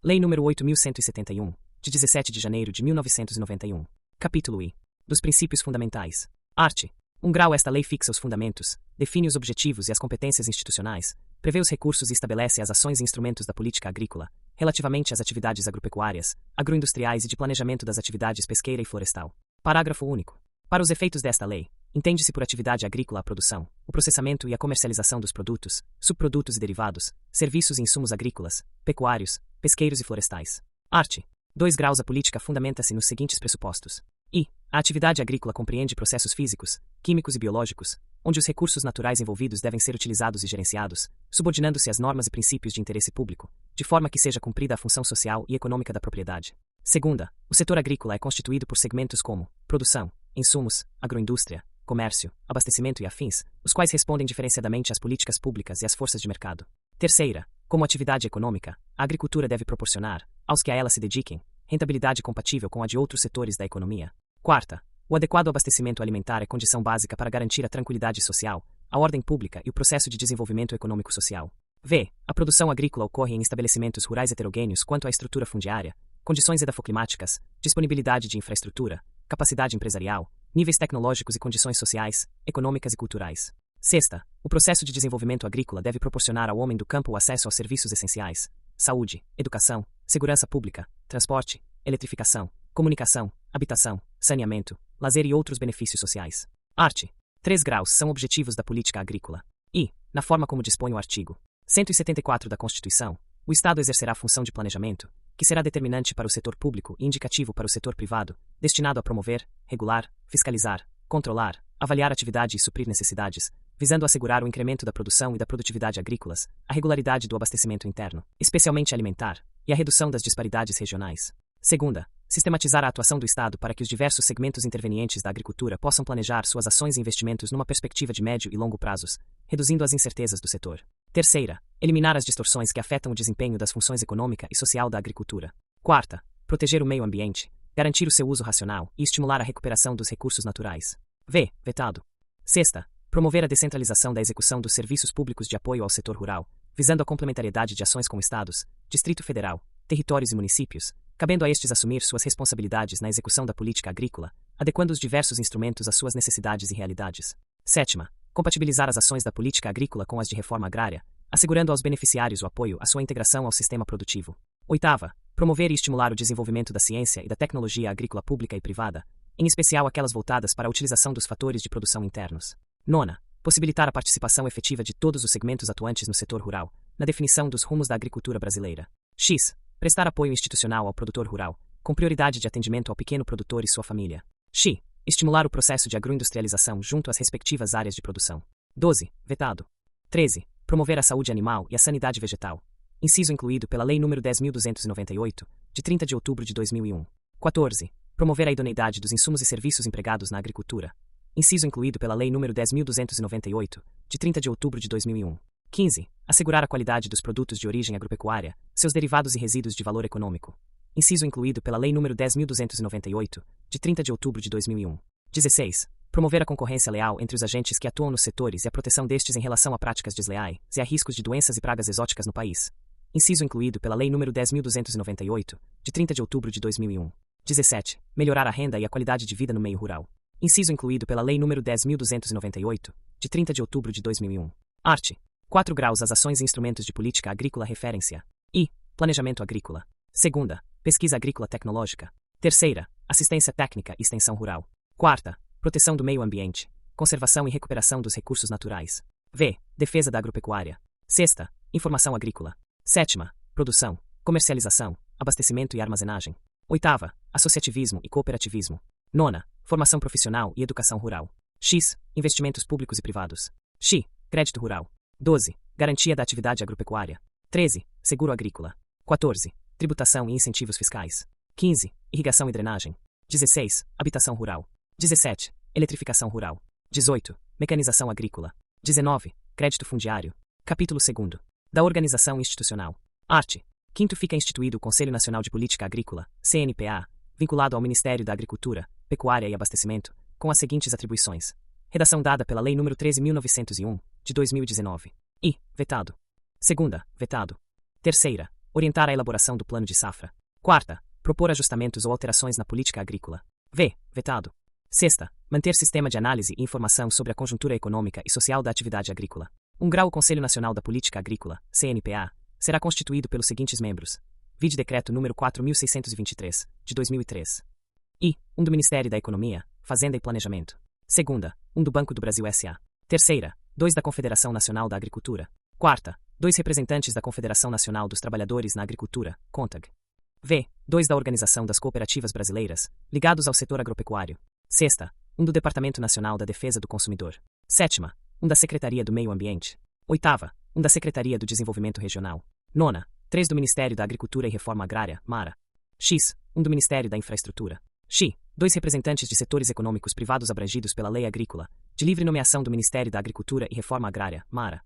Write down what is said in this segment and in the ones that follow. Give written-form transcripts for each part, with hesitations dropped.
Lei nº 8.171, de 17 de janeiro de 1991. Capítulo I. Dos princípios fundamentais. Art. 1 grau. Esta lei fixa os fundamentos, define os objetivos e as competências institucionais, prevê os recursos e estabelece as ações e instrumentos da política agrícola, relativamente às atividades agropecuárias, agroindustriais e de planejamento das atividades pesqueira e florestal. Parágrafo único. Para os efeitos desta lei, entende-se por atividade agrícola a produção, o processamento e a comercialização dos produtos, subprodutos e derivados, serviços e insumos agrícolas, pecuários, pesqueiros e florestais. Art. 2 graus. A política fundamenta-se nos seguintes pressupostos. A atividade agrícola compreende processos físicos, químicos e biológicos, onde os recursos naturais envolvidos devem ser utilizados e gerenciados, subordinando-se às normas e princípios de interesse público, de forma que seja cumprida a função social e econômica da propriedade. Segunda, o setor agrícola é constituído por segmentos como produção, insumos, agroindústria, comércio, abastecimento e afins, os quais respondem diferenciadamente às políticas públicas e às forças de mercado. Terceira, como atividade econômica, a agricultura deve proporcionar, aos que a ela se dediquem, rentabilidade compatível com a de outros setores da economia. Quarta, o adequado abastecimento alimentar é condição básica para garantir a tranquilidade social, a ordem pública e o processo de desenvolvimento econômico-social. A produção agrícola ocorre em estabelecimentos rurais heterogêneos quanto à estrutura fundiária, condições edafoclimáticas, disponibilidade de infraestrutura, capacidade empresarial, níveis tecnológicos e condições sociais, econômicas e culturais. Sexta, o processo de desenvolvimento agrícola deve proporcionar ao homem do campo o acesso aos serviços essenciais: saúde, educação, segurança pública, transporte, eletrificação, comunicação, habitação, saneamento, lazer e outros benefícios sociais. Art. 3 graus são objetivos da política agrícola. Na forma como dispõe o artigo 174 da Constituição, o Estado exercerá função de planejamento, que será determinante para o setor público e indicativo para o setor privado, destinado a promover, regular, fiscalizar, controlar, avaliar atividade e suprir necessidades, visando assegurar o incremento da produção e da produtividade agrícolas, a regularidade do abastecimento interno, especialmente alimentar, e a redução das disparidades regionais. Segunda, sistematizar a atuação do Estado para que os diversos segmentos intervenientes da agricultura possam planejar suas ações e investimentos numa perspectiva de médio e longo prazos, reduzindo as incertezas do setor. Terceira, eliminar as distorções que afetam o desempenho das funções econômica e social da agricultura. Quarta, proteger o meio ambiente, garantir o seu uso racional e estimular a recuperação dos recursos naturais. Vetado. Sexta, promover a descentralização da execução dos serviços públicos de apoio ao setor rural, visando a complementariedade de ações com estados, Distrito Federal, territórios e municípios, cabendo a estes assumir suas responsabilidades na execução da política agrícola, adequando os diversos instrumentos às suas necessidades e realidades. Sétima, compatibilizar as ações da política agrícola com as de reforma agrária, assegurando aos beneficiários o apoio à sua integração ao sistema produtivo. Oitava, promover e estimular o desenvolvimento da ciência e da tecnologia agrícola pública e privada, em especial aquelas voltadas para a utilização dos fatores de produção internos. Nona, possibilitar a participação efetiva de todos os segmentos atuantes no setor rural, na definição dos rumos da agricultura brasileira. Prestar apoio institucional ao produtor rural, com prioridade de atendimento ao pequeno produtor e sua família. Estimular o processo de agroindustrialização junto às respectivas áreas de produção. 12. Vetado. 13. Promover a saúde animal e a sanidade vegetal. Inciso incluído pela Lei nº 10.298, de 30 de outubro de 2001. 14. Promover a idoneidade dos insumos e serviços empregados na agricultura. Inciso incluído pela Lei nº 10.298, de 30 de outubro de 2001. 15. Assegurar a qualidade dos produtos de origem agropecuária, seus derivados e resíduos de valor econômico. Inciso incluído pela Lei nº 10.298, de 30 de outubro de 2001. 16. Promover a concorrência leal entre os agentes que atuam nos setores e a proteção destes em relação a práticas desleais e a riscos de doenças e pragas exóticas no país. Inciso incluído pela Lei nº 10.298, de 30 de outubro de 2001. 17. Melhorar a renda e a qualidade de vida no meio rural. Inciso incluído pela Lei nº 10.298, de 30 de outubro de 2001. Art. 4 graus. As ações e instrumentos de política agrícola referem-se a planejamento agrícola. Segunda, pesquisa agrícola tecnológica. Terceira, assistência técnica e extensão rural. Quarta, proteção do meio ambiente, conservação e recuperação dos recursos naturais. Defesa da agropecuária. Sexta, informação agrícola. Sétima, produção, comercialização, abastecimento e armazenagem. Oitava, associativismo e cooperativismo. Nona, formação profissional e educação rural. Investimentos públicos e privados. Crédito rural. 12. Garantia da atividade agropecuária. 13. Seguro agrícola. 14. Tributação e incentivos fiscais. 15. Irrigação e drenagem. 16. Habitação rural. 17. Eletrificação rural. 18. Mecanização agrícola. 19. Crédito fundiário. Capítulo 2. Da organização institucional. Art. 5º. Fica instituído o Conselho Nacional de Política Agrícola, CNPA, vinculado ao Ministério da Agricultura, Pecuária e Abastecimento, com as seguintes atribuições. Redação dada pela Lei nº 13.901, de 2019. Vetado. Segunda, vetado. Terceira, Orientar a elaboração do plano de safra. Quarta, propor ajustamentos ou alterações na política agrícola. V. Vetado. Sexta, manter sistema de análise e informação sobre a conjuntura econômica e social da atividade agrícola. 1 grau. O Conselho Nacional da Política Agrícola, CNPA, será constituído pelos seguintes membros. Vide Decreto número 4.623, de 2003. I. 1 do Ministério da Economia, Fazenda e Planejamento. Segunda, 1 do Banco do Brasil S.A. Terceira, 2 da Confederação Nacional da Agricultura. Quarta, 2 representantes da Confederação Nacional dos Trabalhadores na Agricultura, CONTAG. V. 2 da Organização das Cooperativas Brasileiras, ligados ao setor agropecuário. Sexta, 1 do Departamento Nacional da Defesa do Consumidor. Sétima, 1 da Secretaria do Meio Ambiente. Oitava, 1 da Secretaria do Desenvolvimento Regional. Nona, 3 do Ministério da Agricultura e Reforma Agrária, MARA. X, 1 do Ministério da Infraestrutura. X, 2 representantes de setores econômicos privados abrangidos pela Lei Agrícola, de livre nomeação do Ministério da Agricultura e Reforma Agrária, MARA.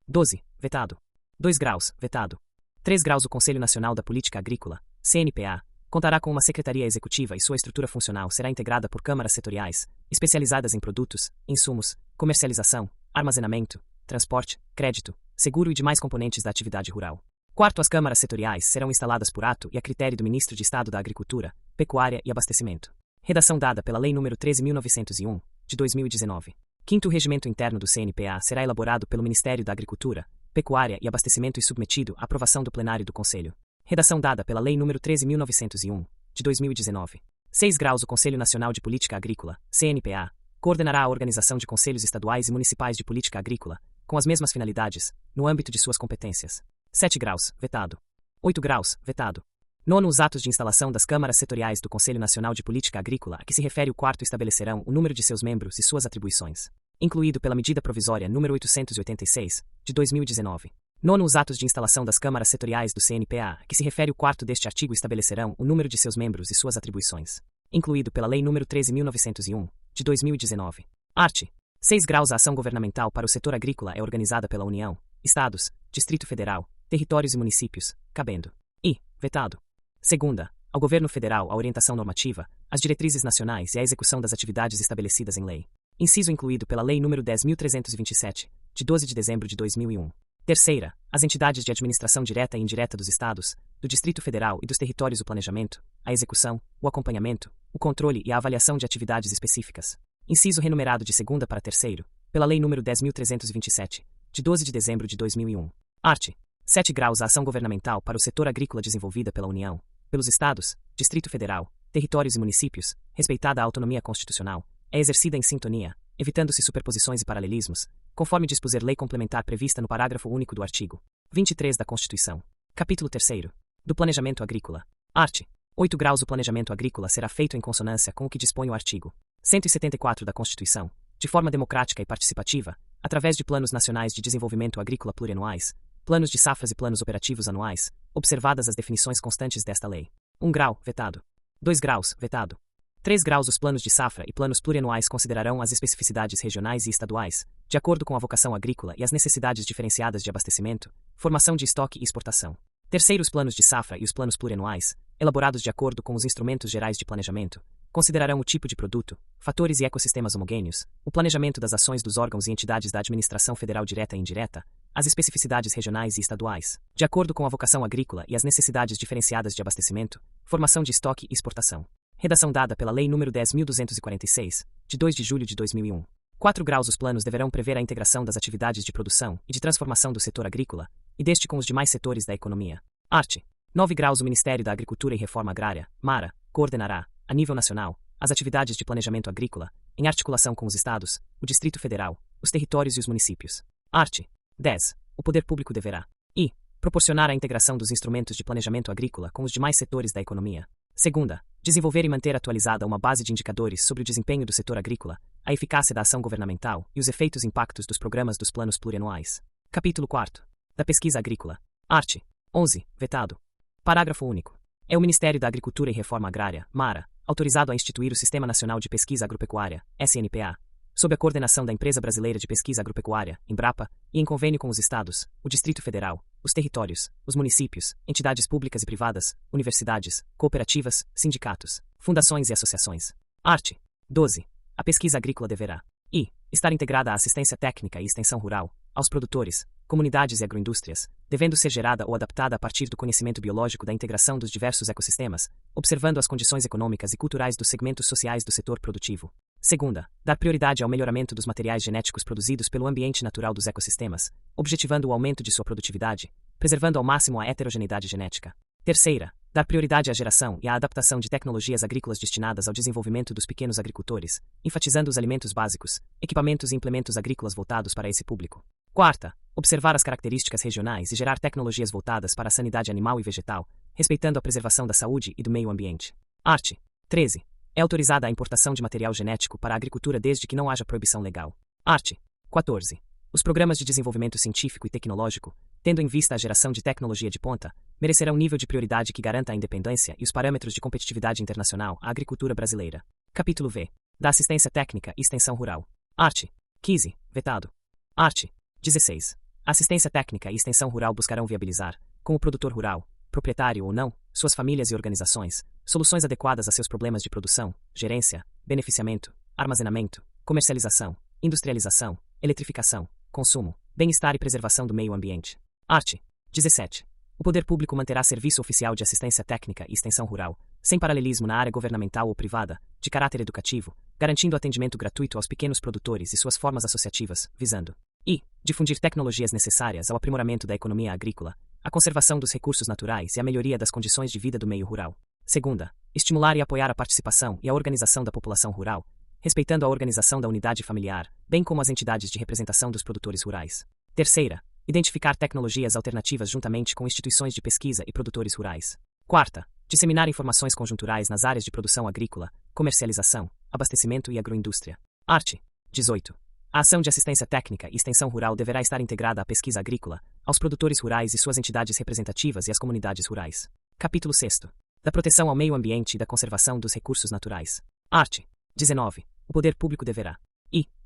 12. Vetado. 2 graus, vetado. 3 graus. O Conselho Nacional da Política Agrícola, CNPA, contará com uma secretaria executiva e sua estrutura funcional será integrada por câmaras setoriais, especializadas em produtos, insumos, comercialização, armazenamento, transporte, crédito, seguro e demais componentes da atividade rural. Quarto, as câmaras setoriais serão instaladas por ato e a critério do Ministro de Estado da Agricultura, Pecuária e Abastecimento. Redação dada pela Lei nº 13.901, de 2019. Quinto, o regimento interno do CNPA será elaborado pelo Ministério da Agricultura, Pecuária e Abastecimento e submetido à aprovação do plenário do Conselho. Redação dada pela Lei nº 13.901, de 2019. 6 graus. O Conselho Nacional de Política Agrícola, CNPA, coordenará a organização de conselhos estaduais e municipais de política agrícola, com as mesmas finalidades, no âmbito de suas competências. 7 graus, vetado. 8 graus, vetado. 9. Os atos de instalação das câmaras setoriais do Conselho Nacional de Política Agrícola a que se refere o quarto estabelecerão o número de seus membros e suas atribuições, incluído pela medida provisória número 886, de 2019. 9. Os atos de instalação das câmaras setoriais do CNPA a que se refere o quarto deste artigo estabelecerão o número de seus membros e suas atribuições, incluído pela Lei nº 13.901, de 2019. Art. 6 graus. A ação governamental para o setor agrícola é organizada pela União, Estados, Distrito Federal, territórios e municípios, cabendo. I. Vetado. Segunda, ao Governo Federal a orientação normativa, as diretrizes nacionais e a execução das atividades estabelecidas em lei. Inciso incluído pela Lei nº 10.327, de 12 de dezembro de 2001. Terceira, as entidades de administração direta e indireta dos Estados, do Distrito Federal e dos territórios o planejamento, a execução, o acompanhamento, o controle e a avaliação de atividades específicas. Inciso renumerado de segunda para terceiro, pela Lei nº 10.327, de 12 de dezembro de 2001. Art. 7 graus. A ação governamental para o setor agrícola desenvolvida pela União, pelos Estados, Distrito Federal, territórios e municípios, respeitada a autonomia constitucional, é exercida em sintonia, evitando-se superposições e paralelismos, conforme dispuser lei complementar prevista no parágrafo único do artigo 23 da Constituição. Capítulo 3º. Do Planejamento Agrícola. Art. 8 graus. O planejamento agrícola será feito em consonância com o que dispõe o artigo 174 da Constituição, de forma democrática e participativa, através de planos nacionais de desenvolvimento agrícola plurianuais, planos de safras e planos operativos anuais, observadas as definições constantes desta lei. 1 grau, vetado. 2 graus, vetado. 3 graus. Os planos de safra e planos plurianuais considerarão as especificidades regionais e estaduais, de acordo com a vocação agrícola e as necessidades diferenciadas de abastecimento, formação de estoque e exportação. Terceiro, os planos de safra e os planos plurianuais, elaborados de acordo com os instrumentos gerais de planejamento, considerarão o tipo de produto, fatores e ecossistemas homogêneos, o planejamento das ações dos órgãos e entidades da administração federal direta e indireta, as especificidades regionais e estaduais, de acordo com a vocação agrícola e as necessidades diferenciadas de abastecimento, formação de estoque e exportação. Redação dada pela Lei nº 10.246, de 2 de julho de 2001. 4 graus. Os planos deverão prever a integração das atividades de produção e de transformação do setor agrícola, e deste com os demais setores da economia. Art. 9 graus. O Ministério da Agricultura e Reforma Agrária, MARA, coordenará, a nível nacional, as atividades de planejamento agrícola, em articulação com os Estados, o Distrito Federal, os territórios e os municípios. Art. 10. O poder público deverá e proporcionar a integração dos instrumentos de planejamento agrícola com os demais setores da economia. Segunda, desenvolver e manter atualizada uma base de indicadores sobre o desempenho do setor agrícola, a eficácia da ação governamental e os efeitos e impactos dos programas dos planos plurianuais. Capítulo 4. Da pesquisa agrícola. Art. 11. Vetado. Parágrafo único. É o Ministério da Agricultura e Reforma Agrária, MARA, autorizado a instituir o Sistema Nacional de Pesquisa Agropecuária, SNPA, sob a coordenação da Empresa Brasileira de Pesquisa Agropecuária, Embrapa, e em convênio com os Estados, o Distrito Federal, os territórios, os municípios, entidades públicas e privadas, universidades, cooperativas, sindicatos, fundações e associações. Art. 12. A pesquisa agrícola deverá e estar integrada à assistência técnica e extensão rural, aos produtores, comunidades e agroindústrias, devendo ser gerada ou adaptada a partir do conhecimento biológico da integração dos diversos ecossistemas, observando as condições econômicas e culturais dos segmentos sociais do setor produtivo. Segunda, dar prioridade ao melhoramento dos materiais genéticos produzidos pelo ambiente natural dos ecossistemas, objetivando o aumento de sua produtividade, preservando ao máximo a heterogeneidade genética. Terceira, dar prioridade à geração e à adaptação de tecnologias agrícolas destinadas ao desenvolvimento dos pequenos agricultores, enfatizando os alimentos básicos, equipamentos e implementos agrícolas voltados para esse público. Quarta, observar as características regionais e gerar tecnologias voltadas para a sanidade animal e vegetal, respeitando a preservação da saúde e do meio ambiente. Art. 13. É autorizada a importação de material genético para a agricultura desde que não haja proibição legal. Art. 14. Os programas de desenvolvimento científico e tecnológico, tendo em vista a geração de tecnologia de ponta, merecerão nível de prioridade que garanta a independência e os parâmetros de competitividade internacional à agricultura brasileira. Capítulo V. Da assistência técnica e extensão rural. Art. 15. Vetado. Art. 16. A assistência técnica e extensão rural buscarão viabilizar, com o produtor rural, proprietário ou não, suas famílias e organizações, soluções adequadas a seus problemas de produção, gerência, beneficiamento, armazenamento, comercialização, industrialização, eletrificação, consumo, bem-estar e preservação do meio ambiente. Art. 17. O poder público manterá serviço oficial de assistência técnica e extensão rural, sem paralelismo na área governamental ou privada, de caráter educativo, garantindo atendimento gratuito aos pequenos produtores e suas formas associativas, visando e difundir tecnologias necessárias ao aprimoramento da economia agrícola, a conservação dos recursos naturais e a melhoria das condições de vida do meio rural. Segunda, estimular e apoiar a participação e a organização da população rural, respeitando a organização da unidade familiar, bem como as entidades de representação dos produtores rurais. Terceira, identificar tecnologias alternativas juntamente com instituições de pesquisa e produtores rurais. Quarta, disseminar informações conjunturais nas áreas de produção agrícola, comercialização, abastecimento e agroindústria. Art. 18. A ação de assistência técnica e extensão rural deverá estar integrada à pesquisa agrícola, aos produtores rurais e suas entidades representativas e às comunidades rurais. Capítulo 6. Da proteção ao meio ambiente e da conservação dos recursos naturais. Art. 19. O poder público deverá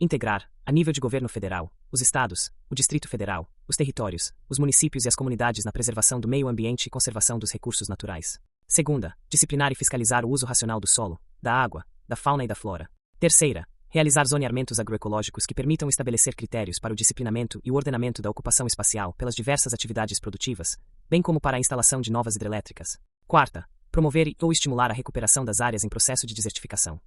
integrar, a nível de governo federal, os estados, o Distrito Federal, os territórios, os municípios e as comunidades na preservação do meio ambiente e conservação dos recursos naturais. Segunda, disciplinar e fiscalizar o uso racional do solo, da água, da fauna e da flora. Terceira, realizar zoneamentos agroecológicos que permitam estabelecer critérios para o disciplinamento e o ordenamento da ocupação espacial pelas diversas atividades produtivas, bem como para a instalação de novas hidrelétricas. Quarta, promover ou estimular a recuperação das áreas em processo de desertificação.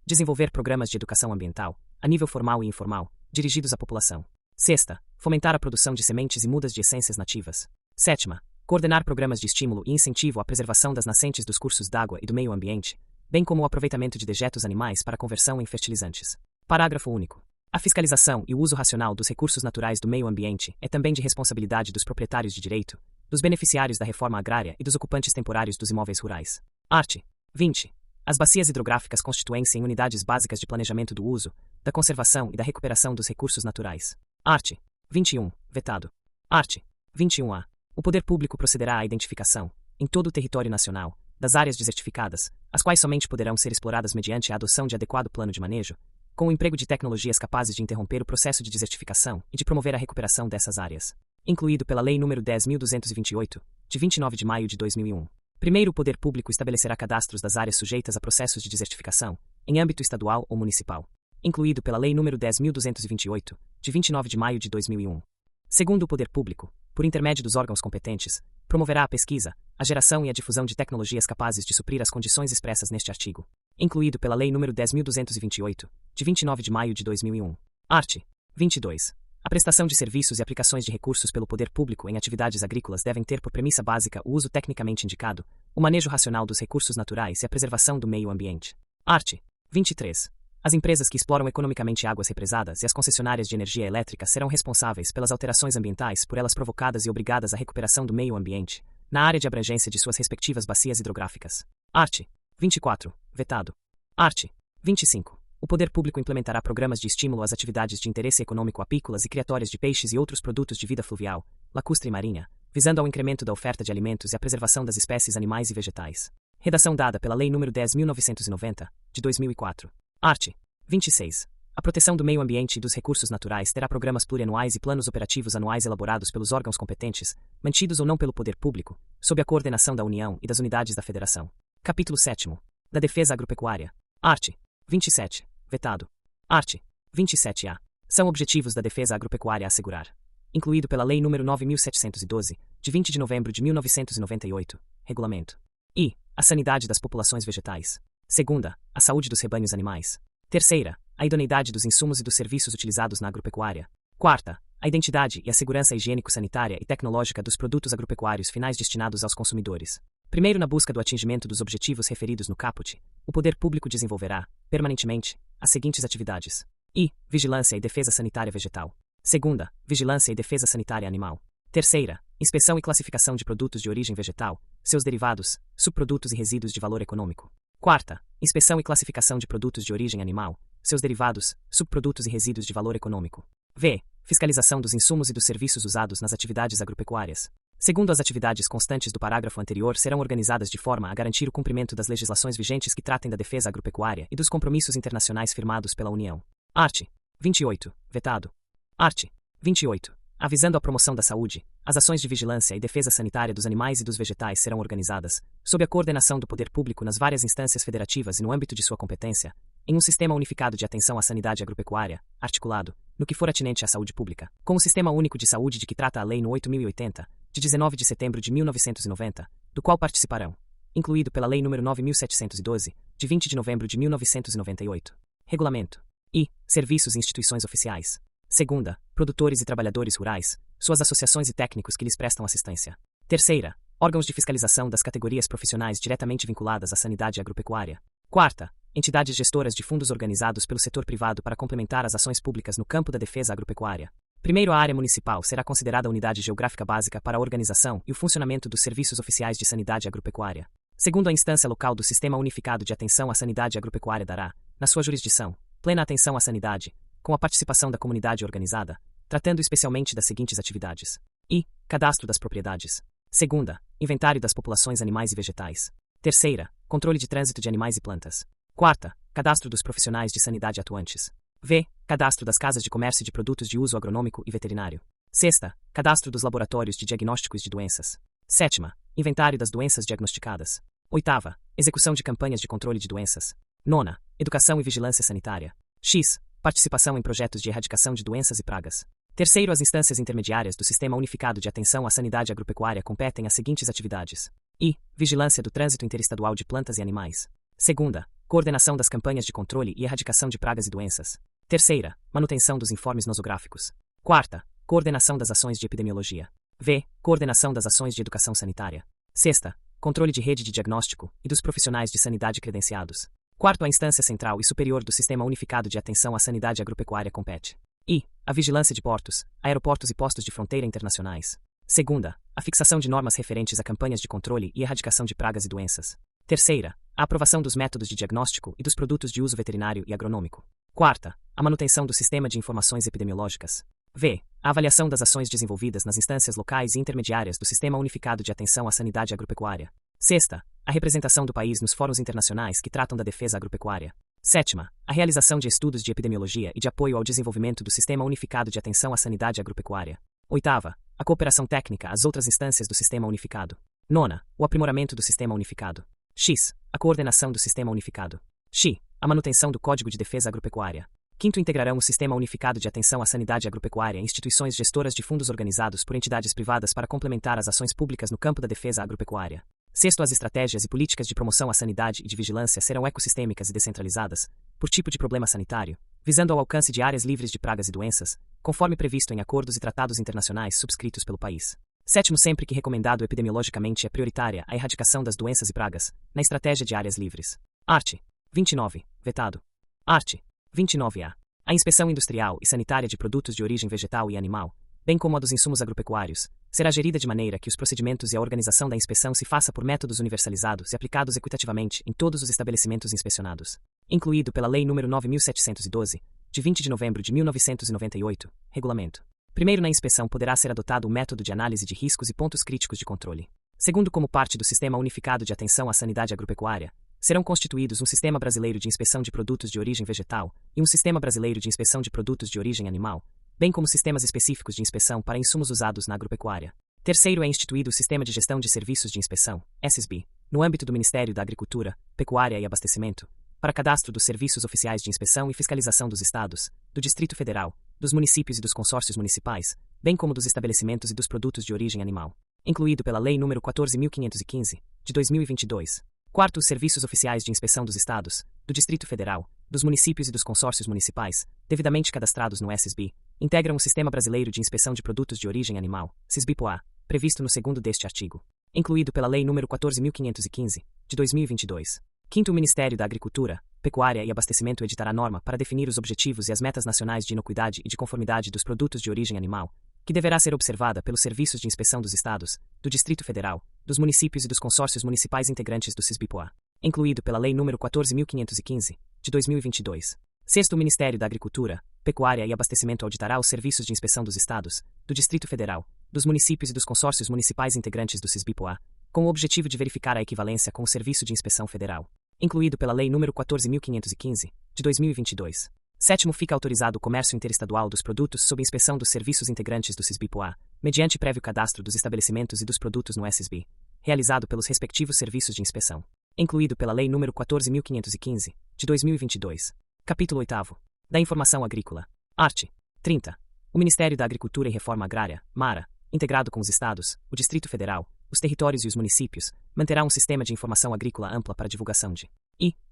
Desenvolver programas de educação ambiental, a nível formal e informal, dirigidos à população. Sexta, fomentar a produção de sementes e mudas de essências nativas. Sétima, coordenar programas de estímulo e incentivo à preservação das nascentes dos cursos d'água e do meio ambiente, bem como o aproveitamento de dejetos animais para conversão em fertilizantes. Parágrafo único. A fiscalização e o uso racional dos recursos naturais do meio ambiente é também de responsabilidade dos proprietários de direito, dos beneficiários da reforma agrária e dos ocupantes temporários dos imóveis rurais. Art. 20. As bacias hidrográficas constituem-se em unidades básicas de planejamento do uso, da conservação e da recuperação dos recursos naturais. Art. 21. Vetado. Art. 21-A. O poder público procederá à identificação, em todo o território nacional, das áreas desertificadas, as quais somente poderão ser exploradas mediante a adoção de adequado plano de manejo, com o emprego de tecnologias capazes de interromper o processo de desertificação e de promover a recuperação dessas áreas. Incluído pela Lei nº 10.228, de 29 de maio de 2001. Primeiro, o poder público estabelecerá cadastros das áreas sujeitas a processos de desertificação, em âmbito estadual ou municipal. Incluído pela Lei nº 10.228, de 29 de maio de 2001. Segundo, o poder público, por intermédio dos órgãos competentes, promoverá a pesquisa, a geração e a difusão de tecnologias capazes de suprir as condições expressas neste artigo. Incluído pela Lei nº 10.228, de 29 de maio de 2001. Art. 22. A prestação de serviços e aplicações de recursos pelo poder público em atividades agrícolas devem ter por premissa básica o uso tecnicamente indicado, o manejo racional dos recursos naturais e a preservação do meio ambiente. Art. 23. As empresas que exploram economicamente águas represadas e as concessionárias de energia elétrica serão responsáveis pelas alterações ambientais por elas provocadas e obrigadas à recuperação do meio ambiente, na área de abrangência de suas respectivas bacias hidrográficas. Art. 24. Vetado. Art. 25. O poder público implementará programas de estímulo às atividades de interesse econômico apícolas e criatórias de peixes e outros produtos de vida fluvial, lacustre e marinha, visando ao incremento da oferta de alimentos e à preservação das espécies animais e vegetais. Redação dada pela Lei nº 10.990, de 2004. Art. 26. A proteção do meio ambiente e dos recursos naturais terá programas plurianuais e planos operativos anuais elaborados pelos órgãos competentes, mantidos ou não pelo poder público, sob a coordenação da União e das unidades da Federação. Capítulo 7. Da defesa agropecuária. Art. 27. Vetado. Art. 27-A. São objetivos da defesa agropecuária assegurar incluído pela Lei nº 9.712, de 20 de novembro de 1998, Regulamento. I. A sanidade das populações vegetais. Segunda, a saúde dos rebanhos animais. Terceira, a idoneidade dos insumos e dos serviços utilizados na agropecuária. Quarta, a identidade e a segurança higiênico-sanitária e tecnológica dos produtos agropecuários finais destinados aos consumidores. Primeiro, na busca do atingimento dos objetivos referidos no caput, o poder público desenvolverá, permanentemente, as seguintes atividades. I. Vigilância e defesa sanitária vegetal. Segunda, vigilância e defesa sanitária animal. Terceira, inspeção e classificação de produtos de origem vegetal, seus derivados, subprodutos e resíduos de valor econômico. Quarta, inspeção e classificação de produtos de origem animal, seus derivados, subprodutos e resíduos de valor econômico. V. Fiscalização dos insumos e dos serviços usados nas atividades agropecuárias. Segundo, as atividades constantes do parágrafo anterior serão organizadas de forma a garantir o cumprimento das legislações vigentes que tratem da defesa agropecuária e dos compromissos internacionais firmados pela União. Art. 28. Vetado. Art. 28. Avisando a promoção da saúde, as ações de vigilância e defesa sanitária dos animais e dos vegetais serão organizadas, sob a coordenação do poder público nas várias instâncias federativas e no âmbito de sua competência, em um sistema unificado de atenção à sanidade agropecuária, articulado, no que for atinente à saúde pública, com o Sistema Único de Saúde de que trata a Lei no 8080, de 19 de setembro de 1990, do qual participarão, incluído pela Lei nº 9.712, de 20 de novembro de 1998. Regulamento. I. Serviços e instituições oficiais. Segunda, produtores e trabalhadores rurais, suas associações e técnicos que lhes prestam assistência. Terceira, órgãos de fiscalização das categorias profissionais diretamente vinculadas à sanidade agropecuária. Quarta, entidades gestoras de fundos organizados pelo setor privado para complementar as ações públicas no campo da defesa agropecuária. Primeiro, a área municipal será considerada a unidade geográfica básica para a organização e o funcionamento dos serviços oficiais de sanidade agropecuária. Segundo, a instância local do Sistema Unificado de Atenção à Sanidade Agropecuária dará, na sua jurisdição, plena atenção à sanidade, com a participação da comunidade organizada, tratando especialmente das seguintes atividades. I. Cadastro das propriedades. Segunda, inventário das populações animais e vegetais. Terceira, controle de trânsito de animais e plantas. Quarta, cadastro dos profissionais de sanidade atuantes. V. Cadastro das casas de comércio de produtos de uso agronômico e veterinário. Sexta, cadastro dos laboratórios de diagnósticos de doenças. Sétima, inventário das doenças diagnosticadas. Oitava, execução de campanhas de controle de doenças. Nona, educação e vigilância sanitária. X. Participação em projetos de erradicação de doenças e pragas. Terceiro, as instâncias intermediárias do Sistema Unificado de Atenção à Sanidade Agropecuária competem às seguintes atividades. I. Vigilância do trânsito interestadual de plantas e animais. Segunda, coordenação das campanhas de controle e erradicação de pragas e doenças. Terceira, manutenção dos informes nosográficos. Quarta, coordenação das ações de epidemiologia. V. Coordenação das ações de educação sanitária. Sexta, controle de rede de diagnóstico e dos profissionais de sanidade credenciados. Quarto, a instância central e superior do Sistema Unificado de Atenção à Sanidade Agropecuária compete. I. A vigilância de portos, aeroportos e postos de fronteira internacionais. Segunda, a fixação de normas referentes a campanhas de controle e erradicação de pragas e doenças. Terceira, a aprovação dos métodos de diagnóstico e dos produtos de uso veterinário e agronômico. Quarta, a manutenção do sistema de informações epidemiológicas. V. A avaliação das ações desenvolvidas nas instâncias locais e intermediárias do Sistema Unificado de Atenção à Sanidade Agropecuária. Sexta, a representação do país nos fóruns internacionais que tratam da defesa agropecuária. Sétima, a realização de estudos de epidemiologia e de apoio ao desenvolvimento do Sistema Unificado de Atenção à Sanidade Agropecuária. Oitava, a cooperação técnica às outras instâncias do Sistema Unificado. Nona, o aprimoramento do Sistema Unificado. X. A coordenação do Sistema Unificado. X. A manutenção do Código de Defesa Agropecuária. Quinto, integrarão o Sistema Unificado de Atenção à Sanidade Agropecuária instituições gestoras de fundos organizados por entidades privadas para complementar as ações públicas no campo da defesa agropecuária. Sexto, as estratégias e políticas de promoção à sanidade e de vigilância serão ecossistêmicas e descentralizadas, por tipo de problema sanitário, visando ao alcance de áreas livres de pragas e doenças, conforme previsto em acordos e tratados internacionais subscritos pelo país. Sétimo, sempre que recomendado epidemiologicamente, é prioritária a erradicação das doenças e pragas, na estratégia de áreas livres. Art. 29. Vetado. Art. 29-A. A inspeção industrial e sanitária de produtos de origem vegetal e animal, bem como a dos insumos agropecuários, será gerida de maneira que os procedimentos e a organização da inspeção se faça por métodos universalizados e aplicados equitativamente em todos os estabelecimentos inspecionados. Incluído pela Lei nº 9.712, de 20 de novembro de 1998, Regulamento. Primeiro, na inspeção poderá ser adotado o método de análise de riscos e pontos críticos de controle. Segundo, como parte do Sistema Unificado de Atenção à Sanidade Agropecuária, serão constituídos um Sistema Brasileiro de Inspeção de Produtos de Origem Vegetal e um Sistema Brasileiro de Inspeção de Produtos de Origem Animal, bem como sistemas específicos de inspeção para insumos usados na agropecuária. Terceiro, é instituído o Sistema de Gestão de Serviços de Inspeção, SSB, no âmbito do Ministério da Agricultura, Pecuária e Abastecimento, para cadastro dos serviços oficiais de inspeção e fiscalização dos Estados, do Distrito Federal, dos municípios e dos consórcios municipais, bem como dos estabelecimentos e dos produtos de origem animal, incluído pela Lei nº 14.515, de 2022. Quarto, os serviços oficiais de inspeção dos estados, do Distrito Federal, dos municípios e dos consórcios municipais, devidamente cadastrados no SSB, integram o Sistema Brasileiro de Inspeção de Produtos de Origem Animal, SISBIPOA, previsto no 2º deste artigo, incluído pela Lei nº 14.515, de 2022. Quinto, o Ministério da Agricultura, Pecuária e Abastecimento editará norma para definir os objetivos e as metas nacionais de inocuidade e de conformidade dos produtos de origem animal, que deverá ser observada pelos serviços de inspeção dos estados, do Distrito Federal, dos municípios e dos consórcios municipais integrantes do SISBIPOA, incluído pela Lei nº 14.515, de 2022. Sexto, o Ministério da Agricultura, Pecuária e Abastecimento auditará os serviços de inspeção dos estados, do Distrito Federal, dos municípios e dos consórcios municipais integrantes do SISBIPOA, com o objetivo de verificar a equivalência com o Serviço de Inspeção Federal, incluído pela Lei nº 14.515, de 2022. Sétimo, fica autorizado o comércio interestadual dos produtos sob inspeção dos serviços integrantes do SISBIPOA, mediante prévio cadastro dos estabelecimentos e dos produtos no SSB, realizado pelos respectivos serviços de inspeção, incluído pela Lei nº 14.515, de 2022. Capítulo 8º. Da Informação Agrícola. Art. 30. O Ministério da Agricultura e Reforma Agrária, MARA, integrado com os estados, o Distrito Federal, os territórios e os municípios, manterá um sistema de informação agrícola ampla para divulgação de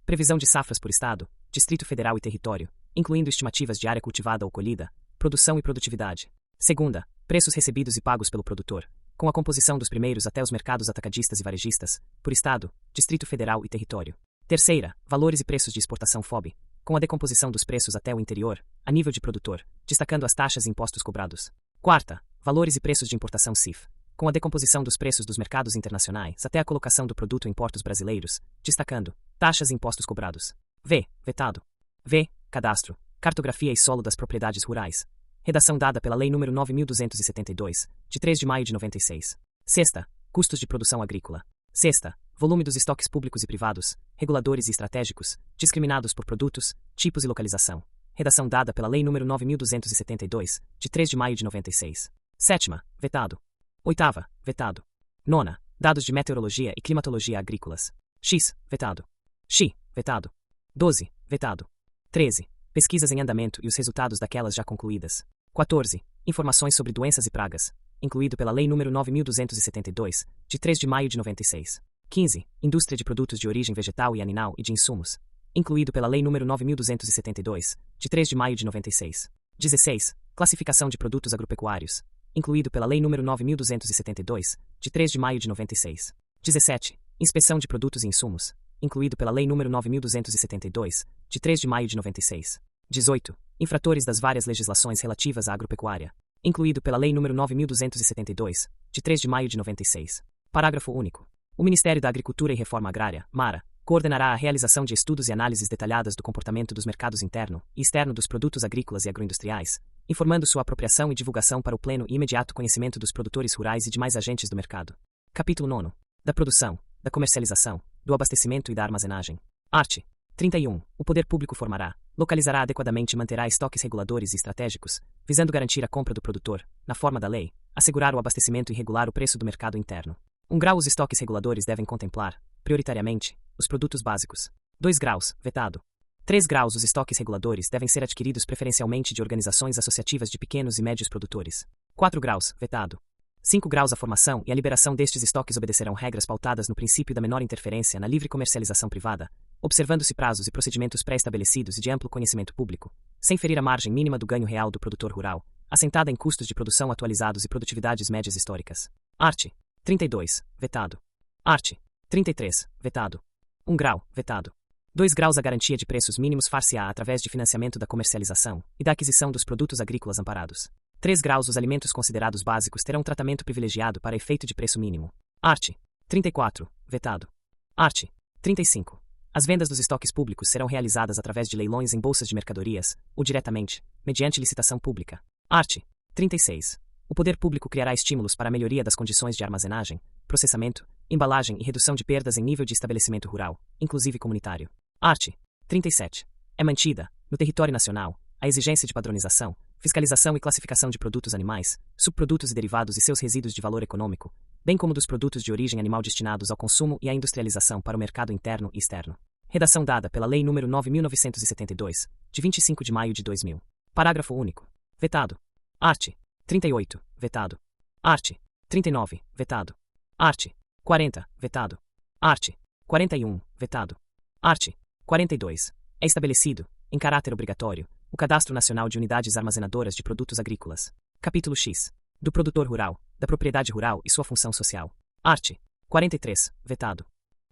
previsão de safras por estado, Distrito Federal e território, incluindo estimativas de área cultivada ou colhida, produção e produtividade. Segunda, preços recebidos e pagos pelo produtor, com a composição dos primeiros até os mercados atacadistas e varejistas, por estado, Distrito Federal e território. Terceira, valores e preços de exportação FOB, com a decomposição dos preços até o interior, a nível de produtor, destacando as taxas e impostos cobrados. Quarta, valores e preços de importação CIF, com a decomposição dos preços dos mercados internacionais até a colocação do produto em portos brasileiros, destacando taxas e impostos cobrados. V. Vetado. V. Cadastro, Cartografia e Solo das Propriedades Rurais. Redação dada pela Lei nº 9.272, de 3 de maio de 96. Sexta, custos de produção agrícola. Sexta, volume dos estoques públicos e privados, reguladores e estratégicos, discriminados por produtos, tipos e localização. Redação dada pela Lei nº 9.272, de 3 de maio de 96. Sétima, vetado. Oitava, vetado. Nona, dados de meteorologia e climatologia agrícolas. X, vetado. X, vetado. 12, vetado. 13, pesquisas em andamento e os resultados daquelas já concluídas. 14, informações sobre doenças e pragas, incluído pela Lei nº 9.272, de 3 de maio de 96. 15, indústria de produtos de origem vegetal e animal e de insumos, incluído pela Lei nº 9.272, de 3 de maio de 96. 16, classificação de produtos agropecuários, incluído pela Lei nº 9.272, de 3 de maio de 96. 17, inspeção de produtos e insumos, incluído pela Lei nº 9.272, de 3 de maio de 96. 18, infratores das várias legislações relativas à agropecuária, incluído pela Lei nº 9.272, de 3 de maio de 96. Parágrafo único. O Ministério da Agricultura e Reforma Agrária, MARA, coordenará a realização de estudos e análises detalhadas do comportamento dos mercados interno e externo dos produtos agrícolas e agroindustriais, informando sua apropriação e divulgação para o pleno e imediato conhecimento dos produtores rurais e demais agentes do mercado. Capítulo 9. Da produção, da comercialização, do abastecimento e da armazenagem. Art. 31. O poder público formará, localizará adequadamente e manterá estoques reguladores e estratégicos, visando garantir a compra do produtor, na forma da lei, assegurar o abastecimento e regular o preço do mercado interno. 1 grau. Os estoques reguladores devem contemplar, prioritariamente, os produtos básicos. 2 graus, vetado. 3 graus. Os estoques reguladores devem ser adquiridos preferencialmente de organizações associativas de pequenos e médios produtores. 4 graus, vetado. 5 graus. A formação e a liberação destes estoques obedecerão regras pautadas no princípio da menor interferência na livre comercialização privada, observando-se prazos e procedimentos pré-estabelecidos e de amplo conhecimento público, sem ferir a margem mínima do ganho real do produtor rural, assentada em custos de produção atualizados e produtividades médias históricas. Art. 32, vetado. Art. 33, vetado. 1 grau, vetado. 2 graus. A garantia de preços mínimos far-se-á através de financiamento da comercialização e da aquisição dos produtos agrícolas amparados. 3 graus. Os alimentos considerados básicos terão tratamento privilegiado para efeito de preço mínimo. Art. 34, vetado. Art. 35. As vendas dos estoques públicos serão realizadas através de leilões em bolsas de mercadorias, ou diretamente, mediante licitação pública. Art. 36. O poder público criará estímulos para a melhoria das condições de armazenagem, processamento, embalagem e redução de perdas em nível de estabelecimento rural, inclusive comunitário. Art. 37. É mantida, no território nacional, a exigência de padronização, fiscalização e classificação de produtos animais, subprodutos e derivados e seus resíduos de valor econômico, bem como dos produtos de origem animal destinados ao consumo e à industrialização para o mercado interno e externo. Redação dada pela Lei nº 9.972, de 25 de maio de 2000. Parágrafo único. vetado. Arte, 38, vetado. Arte, 39, vetado. Arte, 40, vetado. Arte, 41, vetado. Arte, 42. É estabelecido, em caráter obrigatório, o Cadastro Nacional de Unidades Armazenadoras de Produtos Agrícolas. Capítulo X. Do produtor rural, da propriedade rural e sua função social. Arte, 43, vetado.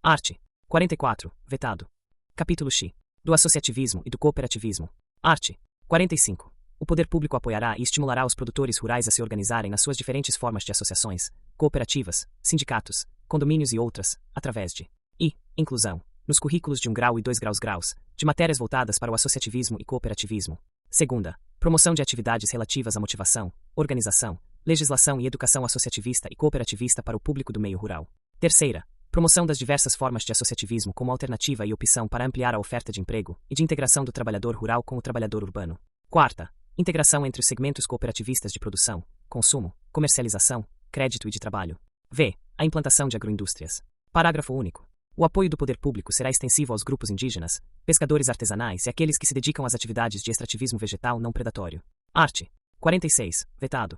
Arte, 44, vetado. Capítulo X. Do associativismo e do cooperativismo. Arte, 45. O poder público apoiará e estimulará os produtores rurais a se organizarem nas suas diferentes formas de associações, cooperativas, sindicatos, condomínios e outras, através de inclusão, nos currículos de 1 grau e 2 graus, de matérias voltadas para o associativismo e cooperativismo. Segunda, promoção de atividades relativas à motivação, organização, legislação e educação associativista e cooperativista para o público do meio rural. Terceira, promoção das diversas formas de associativismo como alternativa e opção para ampliar a oferta de emprego e de integração do trabalhador rural com o trabalhador urbano. Quarta, integração entre os segmentos cooperativistas de produção, consumo, comercialização, crédito e de trabalho. V. A implantação de agroindústrias. Parágrafo único. O apoio do poder público será extensivo aos grupos indígenas, pescadores artesanais e aqueles que se dedicam às atividades de extrativismo vegetal não predatório. Art. 46. Vetado.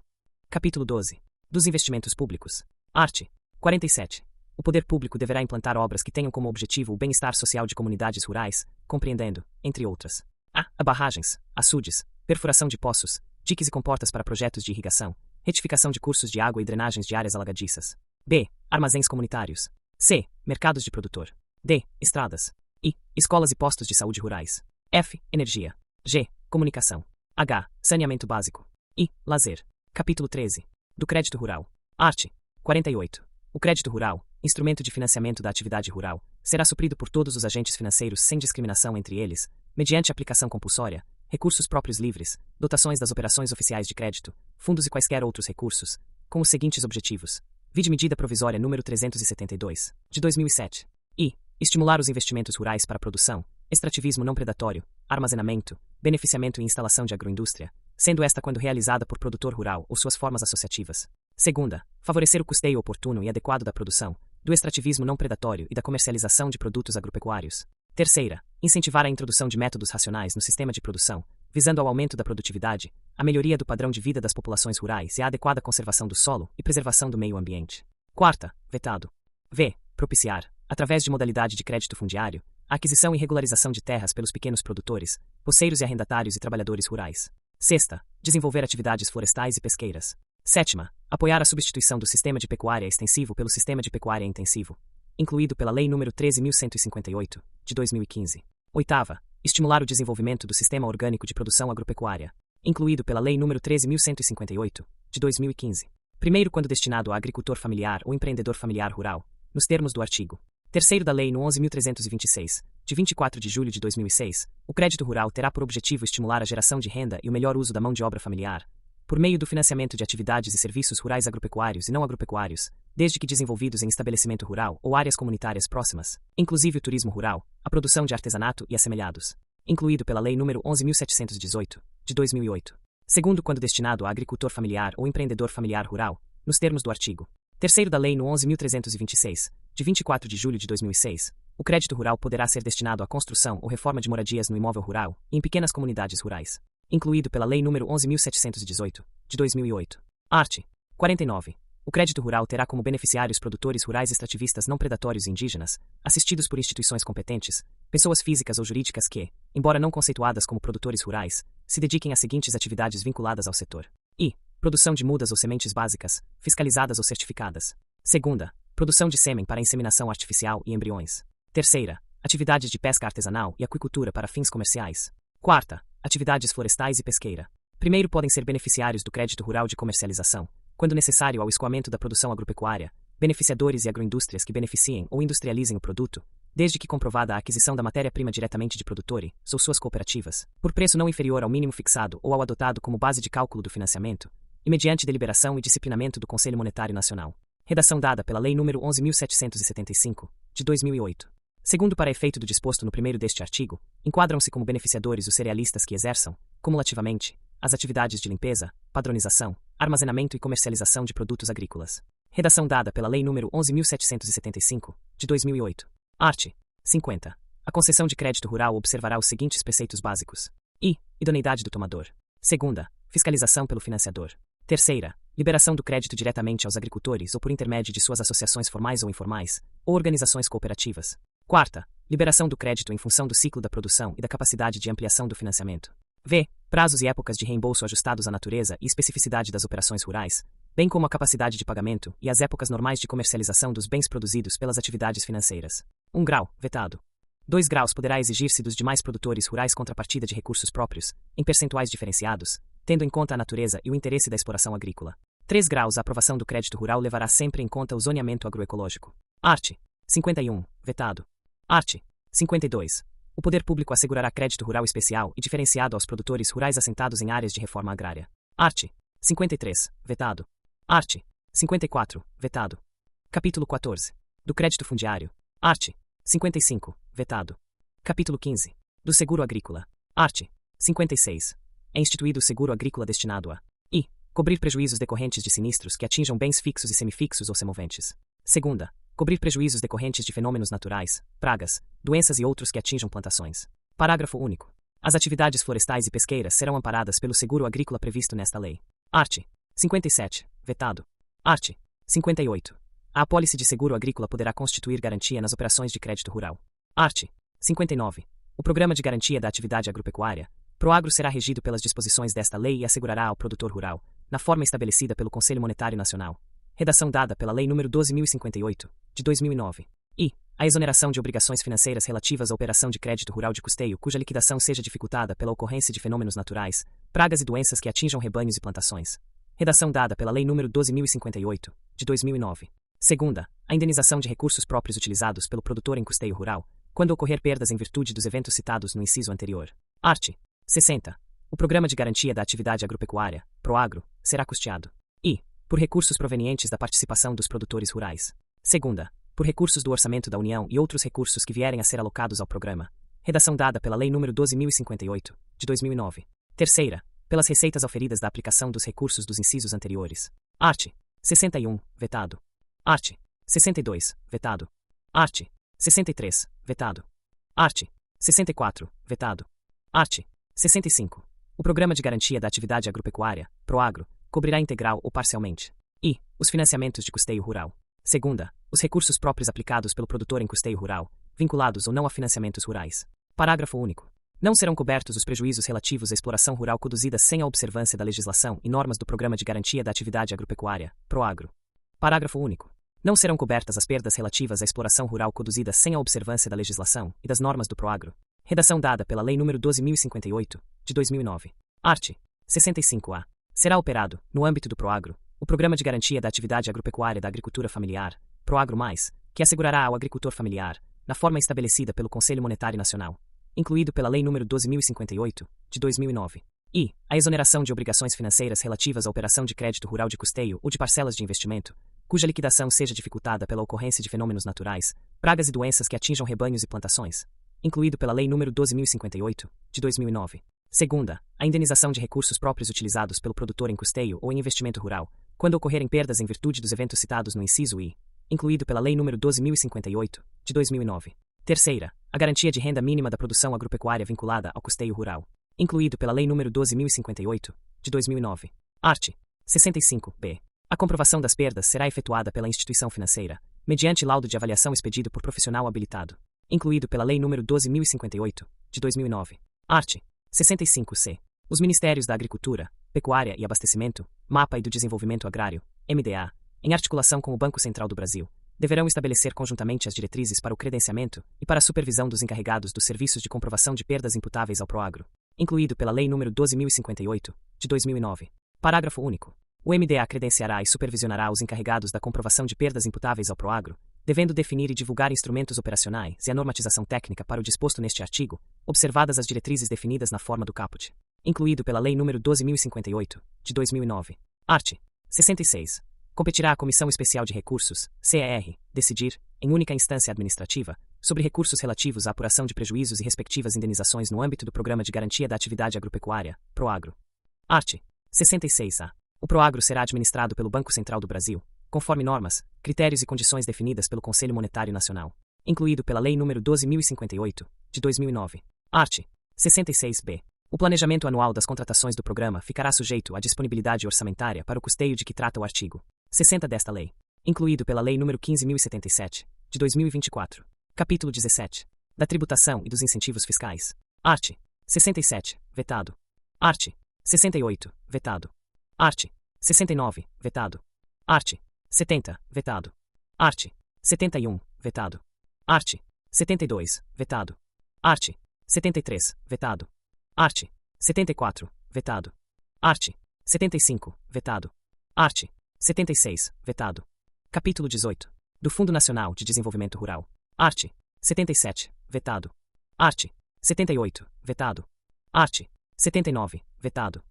Capítulo 12. Dos investimentos públicos. Art. 47. O poder público deverá implantar obras que tenham como objetivo o bem-estar social de comunidades rurais, compreendendo, entre outras, a barragens, açudes, perfuração de poços, diques e comportas para projetos de irrigação, retificação de cursos de água e drenagens de áreas alagadiças. B. Armazéns comunitários. C. Mercados de produtor. D. Estradas. I. Escolas e postos de saúde rurais. F. Energia. G. Comunicação. H. Saneamento básico. I. Lazer. Capítulo 13. Do crédito rural. Art. 48. O crédito rural, instrumento de financiamento da atividade rural, será suprido por todos os agentes financeiros sem discriminação entre eles, mediante aplicação compulsória, recursos próprios livres, dotações das operações oficiais de crédito, fundos e quaisquer outros recursos, com os seguintes objetivos. Vide medida provisória número 372, de 2007. I. Estimular os investimentos rurais para produção, extrativismo não predatório, armazenamento, beneficiamento e instalação de agroindústria, sendo esta quando realizada por produtor rural ou suas formas associativas. Segunda, favorecer o custeio oportuno e adequado da produção, do extrativismo não predatório e da comercialização de produtos agropecuários. Terceira, incentivar a introdução de métodos racionais no sistema de produção, visando ao aumento da produtividade, a melhoria do padrão de vida das populações rurais e a adequada conservação do solo e preservação do meio ambiente. Quarta, vetado. V. Propiciar, através de modalidade de crédito fundiário, a aquisição e regularização de terras pelos pequenos produtores, poceiros e arrendatários e trabalhadores rurais. Sexta, desenvolver atividades florestais e pesqueiras. Sétima, apoiar a substituição do sistema de pecuária extensivo pelo sistema de pecuária intensivo, incluído pela Lei nº 13.158, de 2015. Oitava, estimular o desenvolvimento do Sistema Orgânico de Produção Agropecuária, incluído pela Lei nº 13.158, de 2015. Primeiro, quando destinado a agricultor familiar ou empreendedor familiar rural, nos termos do artigo 3º da Lei nº 11.326, de 24 de julho de 2006, o crédito rural terá por objetivo estimular a geração de renda e o melhor uso da mão de obra familiar, por meio do financiamento de atividades e serviços rurais agropecuários e não agropecuários, desde que desenvolvidos em estabelecimento rural ou áreas comunitárias próximas, inclusive o turismo rural, a produção de artesanato e assemelhados, incluído pela Lei nº 11.718, de 2008. Segundo, quando destinado a agricultor familiar ou empreendedor familiar rural, nos termos do artigo 3º da Lei nº 11.326, de 24 de julho de 2006, o crédito rural poderá ser destinado à construção ou reforma de moradias no imóvel rural e em pequenas comunidades rurais, incluído pela Lei nº 11.718, de 2008. Art. 49. O crédito rural terá como beneficiários produtores rurais extrativistas não predatórios e indígenas, assistidos por instituições competentes, pessoas físicas ou jurídicas que, embora não conceituadas como produtores rurais, se dediquem às seguintes atividades vinculadas ao setor. I. Produção de mudas ou sementes básicas, fiscalizadas ou certificadas. Segunda, produção de sêmen para inseminação artificial e embriões. Terceira, atividades de pesca artesanal e aquicultura para fins comerciais. Quarta, atividades florestais e pesqueira. Primeiro, podem ser beneficiários do crédito rural de comercialização, quando necessário ao escoamento da produção agropecuária, beneficiadores e agroindústrias que beneficiem ou industrializem o produto, desde que comprovada a aquisição da matéria-prima diretamente de produtores ou suas cooperativas, por preço não inferior ao mínimo fixado ou ao adotado como base de cálculo do financiamento, e mediante deliberação e disciplinamento do Conselho Monetário Nacional. Redação dada pela Lei nº 11.775, de 2008. Segundo, para efeito do disposto no primeiro deste artigo, enquadram-se como beneficiadores os cerealistas que exerçam, cumulativamente, as atividades de limpeza, padronização, armazenamento e comercialização de produtos agrícolas. Redação dada pela Lei nº 11.775, de 2008. Art. 50. A concessão de crédito rural observará os seguintes preceitos básicos. I. Idoneidade do tomador. Segunda, Fiscalização pelo financiador. Terceira, liberação do crédito diretamente aos agricultores ou por intermédio de suas associações formais ou informais, ou organizações cooperativas. Quarta, liberação do crédito em função do ciclo da produção e da capacidade de ampliação do financiamento. V. Prazos e épocas de reembolso ajustados à natureza e especificidade das operações rurais, bem como a capacidade de pagamento e as épocas normais de comercialização dos bens produzidos pelas atividades financeiras. 1 grau, vetado. 2 graus poderá exigir-se dos demais produtores rurais contrapartida de recursos próprios, em percentuais diferenciados, tendo em conta a natureza e o interesse da exploração agrícola. 3 graus, a aprovação do crédito rural levará sempre em conta o zoneamento agroecológico. Art. 51, vetado. Art. 52. O poder público assegurará crédito rural especial e diferenciado aos produtores rurais assentados em áreas de reforma agrária. Art. 53, vetado. Art. 54, vetado. Capítulo 14. Do crédito fundiário. Art. 55, vetado. Capítulo 15. Do seguro agrícola. Art. 56. É instituído o seguro agrícola destinado a I. Cobrir prejuízos decorrentes de sinistros que atinjam bens fixos e semifixos ou semoventes. Segunda. Cobrir prejuízos decorrentes de fenômenos naturais, pragas, doenças e outros que atinjam plantações. Parágrafo único. As atividades florestais e pesqueiras serão amparadas pelo seguro agrícola previsto nesta lei. Art. 57, vetado. Art. 58. A apólice de seguro agrícola poderá constituir garantia nas operações de crédito rural. Art. 59. O programa de garantia da atividade agropecuária, Proagro, será regido pelas disposições desta lei e assegurará ao produtor rural, na forma estabelecida pelo Conselho Monetário Nacional, redação dada pela Lei nº 12.058, de 2009. I. A exoneração de obrigações financeiras relativas à operação de crédito rural de custeio cuja liquidação seja dificultada pela ocorrência de fenômenos naturais, pragas e doenças que atinjam rebanhos e plantações. Redação dada pela Lei nº 12.058, de 2009. Segunda, a indenização de recursos próprios utilizados pelo produtor em custeio rural, quando ocorrer perdas em virtude dos eventos citados no inciso anterior. Art. 60. O programa de garantia da atividade agropecuária, Proagro, será custeado. I. Por recursos provenientes da participação dos produtores rurais. Segunda, por recursos do orçamento da União e outros recursos que vierem a ser alocados ao programa. Redação dada pela Lei nº 12.058, de 2009. Terceira, pelas receitas auferidas da aplicação dos recursos dos incisos anteriores. Art. 61, vetado. Art. 62, vetado. Art. 63, vetado. Art. 64, vetado. Art. 65. O programa de garantia da atividade agropecuária, Proagro, cobrirá integral ou parcialmente. I. Os financiamentos de custeio rural. Segunda, os recursos próprios aplicados pelo produtor em custeio rural, vinculados ou não a financiamentos rurais. Parágrafo único. Não serão cobertos os prejuízos relativos à exploração rural conduzida sem a observância da legislação e normas do Programa de Garantia da Atividade Agropecuária, Proagro. Parágrafo único. Não serão cobertas as perdas relativas à exploração rural conduzida sem a observância da legislação e das normas do Proagro. Redação dada pela Lei nº 12.058, de 2009. Art. 65-A. Será operado, no âmbito do Proagro, o Programa de Garantia da Atividade Agropecuária da Agricultura Familiar, Proagro+, que assegurará ao agricultor familiar, na forma estabelecida pelo Conselho Monetário Nacional, incluído pela Lei nº 12.058, de 2009. I. A exoneração de obrigações financeiras relativas à operação de crédito rural de custeio ou de parcelas de investimento, cuja liquidação seja dificultada pela ocorrência de fenômenos naturais, pragas e doenças que atinjam rebanhos e plantações, incluído pela Lei nº 12.058, de 2009. Segunda, a indenização de recursos próprios utilizados pelo produtor em custeio ou em investimento rural, quando ocorrerem perdas em virtude dos eventos citados no inciso I, incluído pela Lei nº 12.058, de 2009. Terceira, a garantia de renda mínima da produção agropecuária vinculada ao custeio rural, incluído pela Lei nº 12.058, de 2009. Art. 65-B. A comprovação das perdas será efetuada pela instituição financeira, mediante laudo de avaliação expedido por profissional habilitado, incluído pela Lei nº 12.058, de 2009. Art. 65-C. Os Ministérios da Agricultura, Pecuária e Abastecimento, MAPA e do Desenvolvimento Agrário, MDA, em articulação com o Banco Central do Brasil, deverão estabelecer conjuntamente as diretrizes para o credenciamento e para a supervisão dos encarregados dos serviços de comprovação de perdas imputáveis ao Proagro, incluído pela Lei nº 12.058, de 2009. Parágrafo único. O MDA credenciará e supervisionará os encarregados da comprovação de perdas imputáveis ao Proagro, devendo definir e divulgar instrumentos operacionais e a normatização técnica para o disposto neste artigo, observadas as diretrizes definidas na forma do caput, incluído pela Lei nº 12.058, de 2009. Art. 66. Competirá à Comissão Especial de Recursos, CER, decidir, em única instância administrativa, sobre recursos relativos à apuração de prejuízos e respectivas indenizações no âmbito do Programa de Garantia da Atividade Agropecuária, Proagro. Art. 66-A. O Proagro será administrado pelo Banco Central do Brasil, conforme normas, critérios e condições definidas pelo Conselho Monetário Nacional, incluído pela Lei nº 12.058, de 2009. Art. 66-B. O planejamento anual das contratações do programa ficará sujeito à disponibilidade orçamentária para o custeio de que trata o artigo 60 desta lei, incluído pela Lei nº 15.077, de 2024. Capítulo 17. Da tributação e dos incentivos fiscais. Art. 67, vetado. Art. 68, vetado. Art. 69, vetado. Art. 70, vetado. Art. 71, vetado. Art. 72, vetado. Art. 73, vetado. Art. 74, vetado. Art. 75, vetado. Art. 76, vetado. Capítulo 18. Do Fundo Nacional de Desenvolvimento Rural. Art. 77, vetado. Art. 78, vetado. Art. 79, vetado.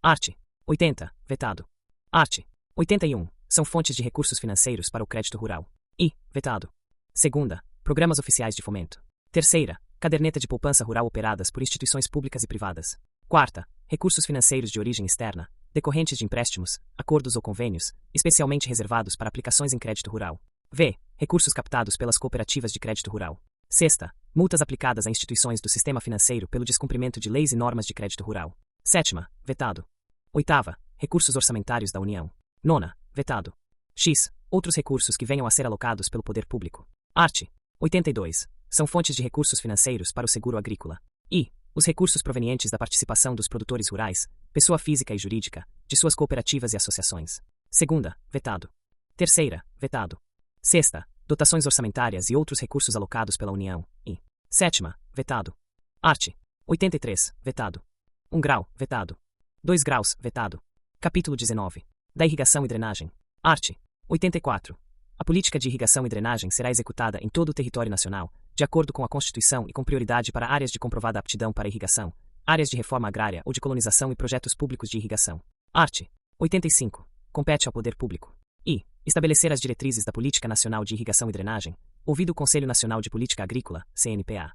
Art. 80, vetado. Art. 81, são fontes de recursos financeiros para o crédito rural. I, vetado. Segunda, programas oficiais de fomento. Terceira, caderneta de poupança rural operadas por instituições públicas e privadas. Quarta, recursos financeiros de origem externa, decorrentes de empréstimos, acordos ou convênios, especialmente reservados para aplicações em crédito rural. V. Recursos captados pelas cooperativas de crédito rural. Sexta, multas aplicadas a instituições do sistema financeiro pelo descumprimento de leis e normas de crédito rural. Sétima, vetado. Oitava, recursos orçamentários da União. Nona, vetado. X. Outros recursos que venham a ser alocados pelo poder público. Art. 82. São fontes de recursos financeiros para o seguro agrícola. I. Os recursos provenientes da participação dos produtores rurais, pessoa física e jurídica, de suas cooperativas e associações. Segunda, vetado. Terceira, vetado. Sexta, dotações orçamentárias e outros recursos alocados pela União. I. Sétima, vetado. Art. 83, vetado. 1 grau, vetado. 2 graus, vetado. Capítulo 19. Da irrigação e drenagem. Art. 84. A política de irrigação e drenagem será executada em todo o território nacional, de acordo com a Constituição e com prioridade para áreas de comprovada aptidão para irrigação, áreas de reforma agrária ou de colonização e projetos públicos de irrigação. Art. 85. Compete ao poder público. I. Estabelecer as diretrizes da Política Nacional de Irrigação e Drenagem, ouvido o Conselho Nacional de Política Agrícola, CNPA.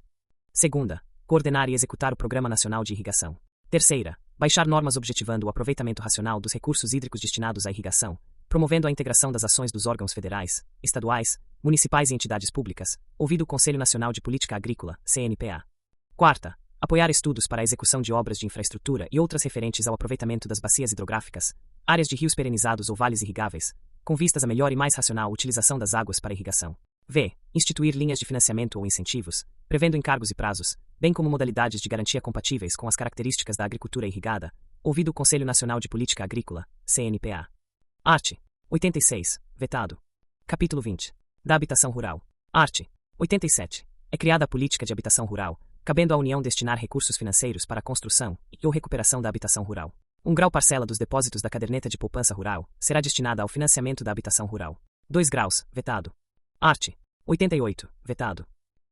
Segunda. Coordenar e executar o Programa Nacional de Irrigação. Terceira. Baixar normas objetivando o aproveitamento racional dos recursos hídricos destinados à irrigação, promovendo a integração das ações dos órgãos federais, estaduais, municipais e entidades públicas, ouvido o Conselho Nacional de Política Agrícola, CNPA. Quarta. Apoiar estudos para a execução de obras de infraestrutura e outras referentes ao aproveitamento das bacias hidrográficas, áreas de rios perenizados ou vales irrigáveis, com vistas à melhor e mais racional utilização das águas para irrigação. V. Instituir linhas de financiamento ou incentivos, prevendo encargos e prazos, bem como modalidades de garantia compatíveis com as características da agricultura irrigada, ouvido o Conselho Nacional de Política Agrícola, CNPA. Art. 86. Vetado. Capítulo 20. Da habitação rural. Art. 87. É criada a política de habitação rural, cabendo à União destinar recursos financeiros para a construção e ou recuperação da habitação rural. 1 grau parcela dos depósitos da caderneta de poupança rural será destinada ao financiamento da habitação rural. 2 graus, vetado. Art. 88, vetado.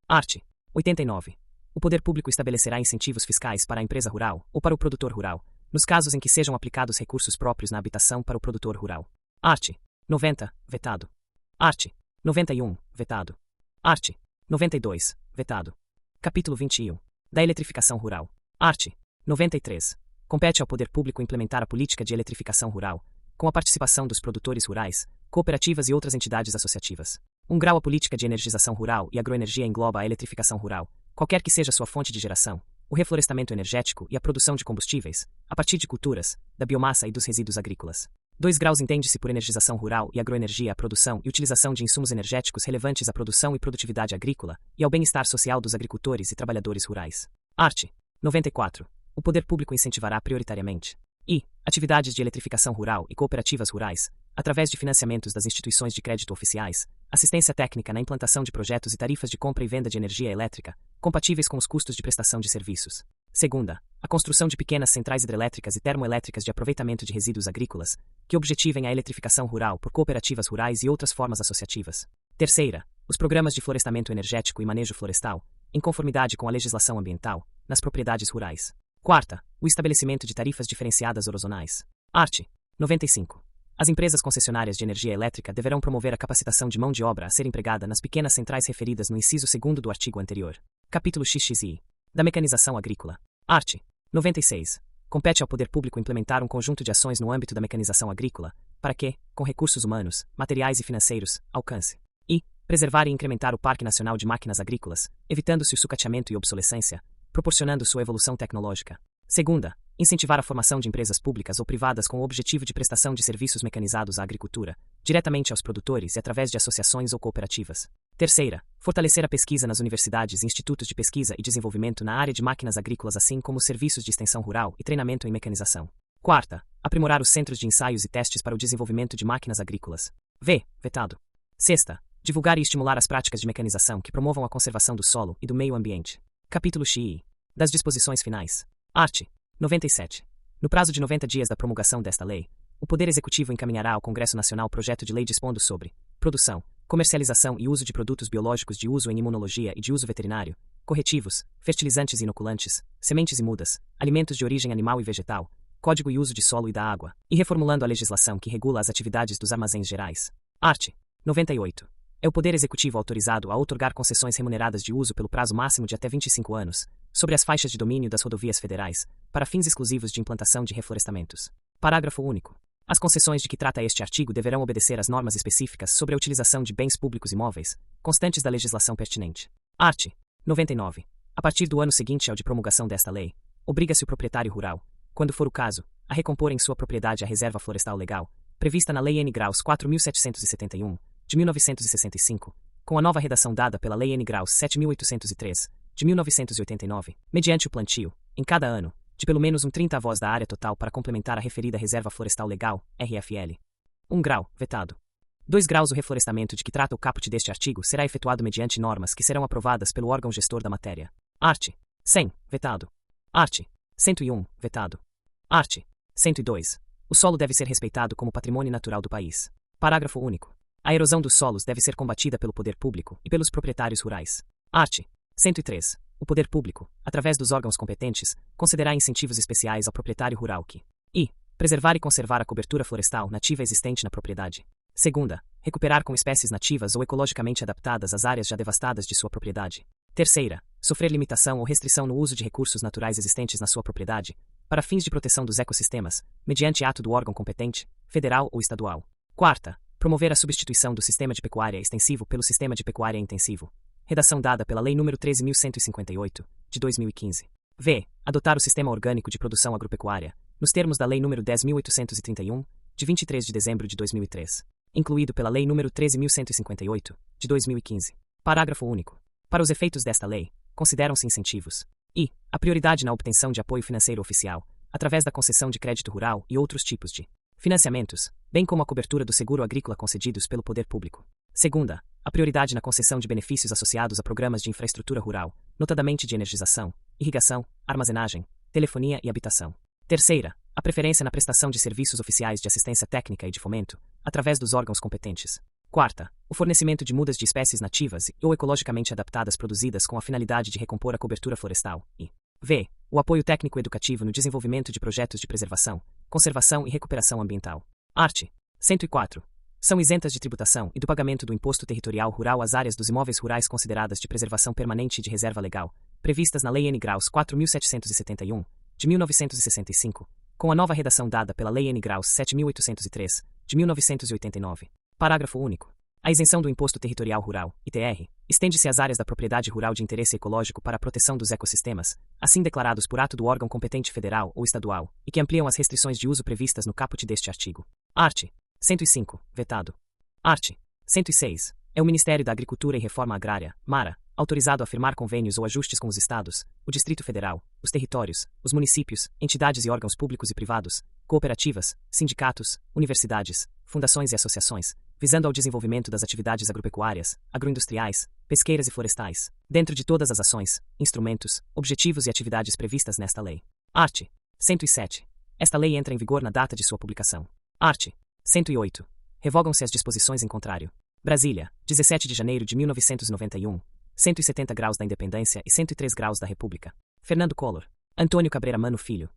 Art. 89. O poder público estabelecerá incentivos fiscais para a empresa rural ou para o produtor rural, nos casos em que sejam aplicados recursos próprios na habitação para o produtor rural. Art. 90, vetado. Art. 91, vetado. Art. 92, vetado. Capítulo 21. Da eletrificação rural. Art. 93. Compete ao poder público implementar a política de eletrificação rural, com a participação dos produtores rurais, cooperativas e outras entidades associativas. 1 grau a política de energização rural e agroenergia engloba a eletrificação rural, qualquer que seja sua fonte de geração, o reflorestamento energético e a produção de combustíveis, a partir de culturas, da biomassa e dos resíduos agrícolas. 2 graus entende-se por energização rural e agroenergia a produção e utilização de insumos energéticos relevantes à produção e produtividade agrícola e ao bem-estar social dos agricultores e trabalhadores rurais. Art. 94. O poder público incentivará prioritariamente I. Atividades de eletrificação rural e cooperativas rurais, através de financiamentos das instituições de crédito oficiais, assistência técnica na implantação de projetos e tarifas de compra e venda de energia elétrica, compatíveis com os custos de prestação de serviços. Segunda, a construção de pequenas centrais hidrelétricas e termoelétricas de aproveitamento de resíduos agrícolas, que objetivem a eletrificação rural por cooperativas rurais e outras formas associativas. Terceira, os programas de florestamento energético e manejo florestal, em conformidade com a legislação ambiental, nas propriedades rurais. Quarta, o estabelecimento de tarifas diferenciadas horizontais. Art. 95. As empresas concessionárias de energia elétrica deverão promover a capacitação de mão de obra a ser empregada nas pequenas centrais referidas no inciso 2º do artigo anterior. Capítulo XXI. Da mecanização agrícola. Art. 96. Compete ao poder público implementar um conjunto de ações no âmbito da mecanização agrícola, para que, com recursos humanos, materiais e financeiros, alcance I. Preservar e incrementar o Parque Nacional de Máquinas Agrícolas, evitando-se o sucateamento e obsolescência, proporcionando sua evolução tecnológica. Segunda, incentivar a formação de empresas públicas ou privadas com o objetivo de prestação de serviços mecanizados à agricultura, diretamente aos produtores e através de associações ou cooperativas. Terceira, fortalecer a pesquisa nas universidades e institutos de pesquisa e desenvolvimento na área de máquinas agrícolas, assim como os serviços de extensão rural e treinamento em mecanização. Quarta, aprimorar os centros de ensaios e testes para o desenvolvimento de máquinas agrícolas. Vetado. Sexta, divulgar e estimular as práticas de mecanização que promovam a conservação do solo e do meio ambiente. Capítulo XI. Das disposições finais. Art. 97. No prazo de 90 dias da promulgação desta lei, o Poder Executivo encaminhará ao Congresso Nacional projeto de lei dispondo sobre produção, comercialização e uso de produtos biológicos de uso em imunologia e de uso veterinário, corretivos, fertilizantes e inoculantes, sementes e mudas, alimentos de origem animal e vegetal, Código e uso de solo e da água, e reformulando a legislação que regula as atividades dos armazéns gerais. Art. 98. É o Poder Executivo autorizado a outorgar concessões remuneradas de uso pelo prazo máximo de até 25 anos, sobre as faixas de domínio das rodovias federais, para fins exclusivos de implantação de reflorestamentos. Parágrafo único. As concessões de que trata este artigo deverão obedecer às normas específicas sobre a utilização de bens públicos imóveis, constantes da legislação pertinente. Art. 99. A partir do ano seguinte ao de promulgação desta lei, obriga-se o proprietário rural, quando for o caso, a recompor em sua propriedade a reserva florestal legal, prevista na Lei N. Graus 4.771, de 1965, com a nova redação dada pela Lei N. Graus 7.803, de 1989, mediante o plantio, em cada ano, de pelo menos 30 avós da área total para complementar a referida reserva florestal legal, RFL. 1 grau, vetado. 2 graus. O reflorestamento de que trata o caput deste artigo será efetuado mediante normas que serão aprovadas pelo órgão gestor da matéria. Art. 100, vetado. Art. 101, vetado. Art. 102. O solo deve ser respeitado como patrimônio natural do país. Parágrafo único. A erosão dos solos deve ser combatida pelo poder público e pelos proprietários rurais. Art. 103. O poder público, através dos órgãos competentes, concederá incentivos especiais ao proprietário rural que preservar e conservar a cobertura florestal nativa existente na propriedade. Segunda, recuperar com espécies nativas ou ecologicamente adaptadas as áreas já devastadas de sua propriedade. Terceira, sofrer limitação ou restrição no uso de recursos naturais existentes na sua propriedade, para fins de proteção dos ecossistemas, mediante ato do órgão competente, federal ou estadual. Quarta, promover a substituição do sistema de pecuária extensivo pelo sistema de pecuária intensivo. Redação dada pela Lei nº 13.158, de 2015. Adotar o Sistema Orgânico de Produção Agropecuária, nos termos da Lei nº 10.831, de 23 de dezembro de 2003. Incluído pela Lei nº 13.158, de 2015. Parágrafo único. Para os efeitos desta lei, consideram-se incentivos a prioridade na obtenção de apoio financeiro oficial, através da concessão de crédito rural e outros tipos de financiamentos, bem como a cobertura do seguro agrícola concedidos pelo poder público. Segunda, a prioridade na concessão de benefícios associados a programas de infraestrutura rural, notadamente de energização, irrigação, armazenagem, telefonia e habitação. Terceira, a preferência na prestação de serviços oficiais de assistência técnica e de fomento, através dos órgãos competentes. Quarta, o fornecimento de mudas de espécies nativas ou ecologicamente adaptadas produzidas com a finalidade de recompor a cobertura florestal. O apoio técnico-educativo no desenvolvimento de projetos de preservação, conservação e recuperação ambiental. Art. 104. São isentas de tributação e do pagamento do Imposto Territorial Rural as áreas dos imóveis rurais consideradas de preservação permanente e de reserva legal, previstas na Lei N. Graus 4.771, de 1965, com a nova redação dada pela Lei N. Graus 7.803, de 1989. Parágrafo único. A isenção do Imposto Territorial Rural, ITR, estende-se às áreas da propriedade rural de interesse ecológico para a proteção dos ecossistemas, assim declarados por ato do órgão competente federal ou estadual, e que ampliam as restrições de uso previstas no caput deste artigo. Art. 105, vetado. Art. 106. É o Ministério da Agricultura e Reforma Agrária, MARA, autorizado a firmar convênios ou ajustes com os estados, o Distrito Federal, os territórios, os municípios, entidades e órgãos públicos e privados, cooperativas, sindicatos, universidades, fundações e associações, visando ao desenvolvimento das atividades agropecuárias, agroindustriais, pesqueiras e florestais, dentro de todas as ações, instrumentos, objetivos e atividades previstas nesta lei. Art. 107. Esta lei entra em vigor na data de sua publicação. Art. 108. Revogam-se as disposições em contrário. Brasília, 17 de janeiro de 1991, 170 graus da Independência e 103 graus da República. Fernando Collor. Antônio Cabreira Mano Filho.